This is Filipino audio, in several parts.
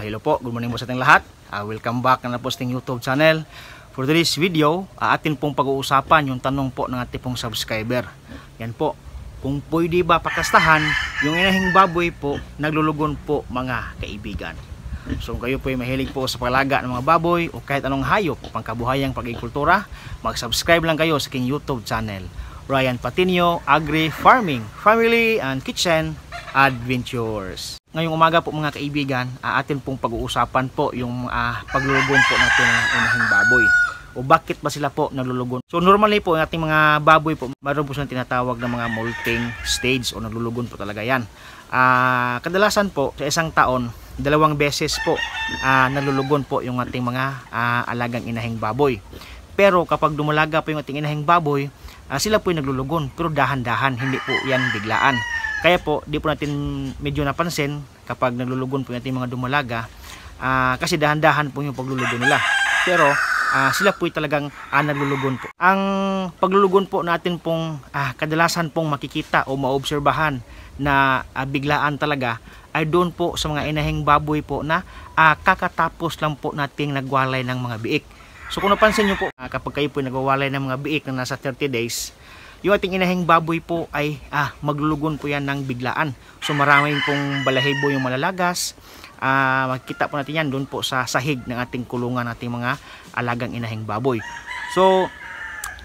Hello po, good morning po sa ating lahat. Welcome back na posting YouTube channel. For today's video, atin pong pag-uusapan yung tanong po ng ating pong subscriber. Yan po, kung pwede ba pakastahan yung inahing baboy po, naglulugon po mga kaibigan. So kung kayo po ay mahilig po sa palaga ng mga baboy o kahit anong hayop o pangkabuhayang pag-agrikultura, mag-subscribe lang kayo sa aking YouTube channel. Ryan Patinio, Agri Farming, Family and Kitchen Adventures. Ngayong umaga po mga kaibigan, atin pong pag-uusapan po yung paglulugon po natin ng inahing baboy. O bakit ba sila po naglulugon? So normally po yung ating mga baboy po, mayroon po silang tinatawag ng mga molting stage o naglulugon po talaga yan. Kadalasan po sa isang taon, 2 beses po naglulugon po yung ating mga alagang inahing baboy. Pero kapag dumalaga po yung ating inahing baboy, sila po yung naglulugon, pero dahan-dahan, hindi po yan biglaan. Kaya po, di po natin medyo napansin kapag naglulugon po yung ating mga dumalaga, kasi dahan-dahan po yung paglulugon nila. Pero sila po yung talagang naglulugon po. Ang paglulugon po natin pong kadalasan pong makikita o maobserbahan na biglaan talaga ay doon po sa mga inahing baboy po na kakatapos lang po nating nagwalay ng mga biik. So kung napansin nyo po, kapag kayo po nagwawalay ng mga biik na nasa 30 days, yung ating inahing baboy po ay maglulugon po yan ng biglaan. So maraming pong balahibo yung malalagas. Makikita po natin yan doon po sa sahig ng ating kulungan, ating mga alagang inahing baboy. So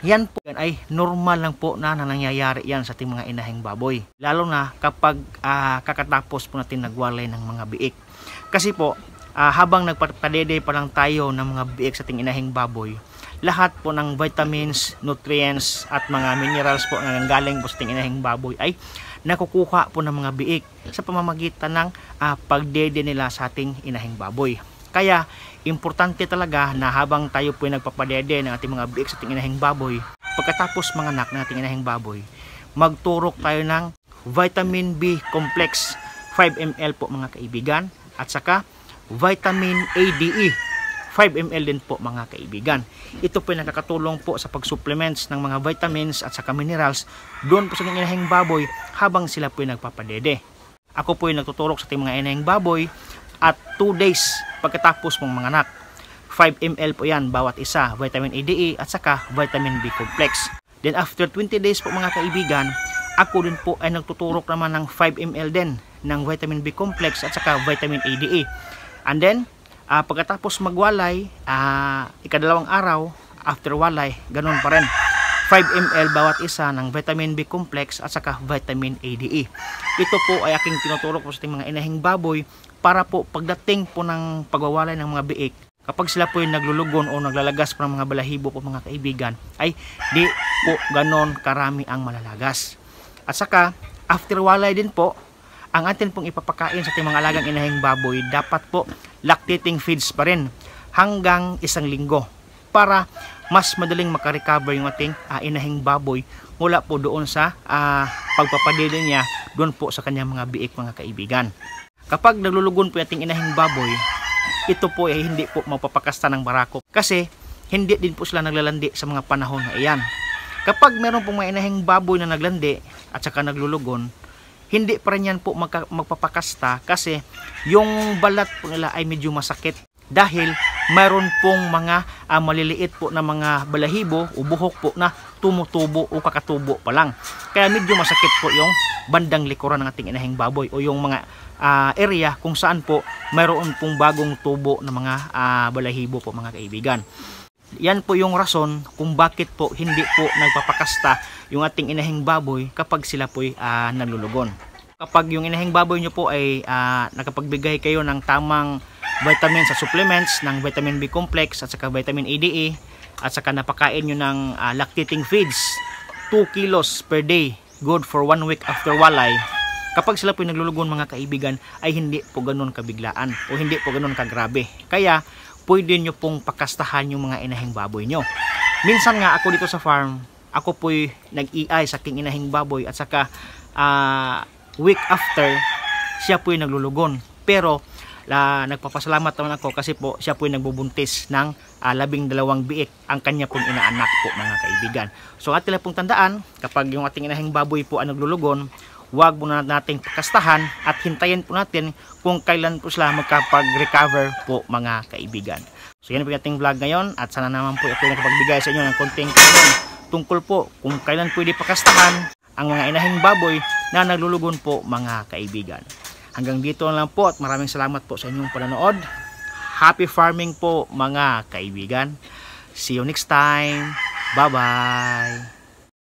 yan po yan ay normal lang po na nangyayari yan sa ating mga inahing baboy. Lalo na kapag kakatapos po natin nagwalay ng mga biik. Kasi po habang nagpapadede pa lang tayo ng mga biik sa ating inahing baboy, lahat po ng vitamins, nutrients at mga minerals po na nanggaling po sa ating inahing baboy ay nakukuha po ng mga biik sa pamamagitan ng pagdede nila sa ating inahing baboy. Kaya importante talaga na habang tayo po ay nagpapadede ng ating mga biik sa ating inahing baboy, pagkatapos manganak ng ating inahing baboy, magturok tayo ng vitamin B complex 5 ml po mga kaibigan, at saka vitamin ADE 5 ml din po mga kaibigan. Ito po ay nakakatulong po sa pag-supplements ng mga vitamins at saka minerals doon po sa inahing baboy habang sila po ay nagpapadede. Ako po ay nagtuturok sa ating mga inahing baboy at 2 days pagkatapos mong manganak. 5 ml po yan bawat isa, vitamin ADE at saka vitamin B complex. Then after 20 days po mga kaibigan, ako din po ay nagtuturok naman ng 5 ml din ng vitamin B complex at saka vitamin ADE. And then pagkatapos magwalay, ikadalawang araw after walay, ganun pa rin, 5 ml bawat isa ng vitamin B complex at saka vitamin ADE. Ito po ay aking tinuturok po sa ating mga inahing baboy para po pagdating po ng pagwawalay ng mga biik, kapag sila po yung naglulugon o naglalagas pa ng mga balahibo po mga kaibigan, ay di po ganon karami ang malalagas. At saka after walay din po, ang atin pong ipapakain sa ating mga alagang inahing baboy, dapat po lactating feeds pa rin hanggang 1 linggo para mas madaling makarecover yung ating inahing baboy mula po doon sa pagpapadede niya doon po sa kanyang mga biik mga kaibigan. Kapag naglulugon po yung ating inahing baboy, ito po ay hindi po mapapakasta ng barakop kasi hindi din po sila naglalandi sa mga panahon na iyan. Kapag meron pong mga inahing baboy na naglandi at saka naglulugon, hindi pa rin yan po magpapakasta kasi yung balat po nila ay medyo masakit dahil mayroon pong mga maliliit po na mga balahibo o buhok po na tumutubo o kakatubo pa lang. Kaya medyo masakit po yung bandang likuran ng ating inahing baboy o yung mga area kung saan po mayroon pong bagong tubo na mga balahibo po mga kaibigan. Yan po yung rason kung bakit po hindi po nagpapakasta yung ating inahing baboy kapag sila po ay naglulugon. Kapag yung inahing baboy nyo po ay nakapagbigay kayo ng tamang vitamins sa supplements ng vitamin B complex at saka vitamin ADE at saka napakain nyo ng lactating feeds 2 kilos per day, good for 1 week after walay, kapag sila po ay naglulugon mga kaibigan ay hindi po ganun kabiglaan o hindi po ganun kagrabe. Kaya pwede nyo pong pakastahan yung mga inahing baboy nyo. Minsan nga ako dito sa farm, ako po'y nag-EI sa aking inahing baboy at saka week after siya po'y naglulugon. Pero nagpapasalamat naman ako kasi po siya po'y nagbubuntis ng 12 biik ang kanya pong inaanak po mga kaibigan. So atin lang pong tandaan, kapag yung ating inahing baboy po ang naglulugon, huwag muna nating pakastahan at hintayin po natin kung kailan po sila magkapag-recover po mga kaibigan. So yan po yung ating vlog ngayon at sana naman po ito nakapagbigay sa inyo ng konting kanon tungkol po kung kailan pwede pakastahan ang mga inahing baboy na naglulugon po mga kaibigan. Hanggang dito lang po at maraming salamat po sa inyong panonood. Happy farming po mga kaibigan. See you next time. Bye-bye.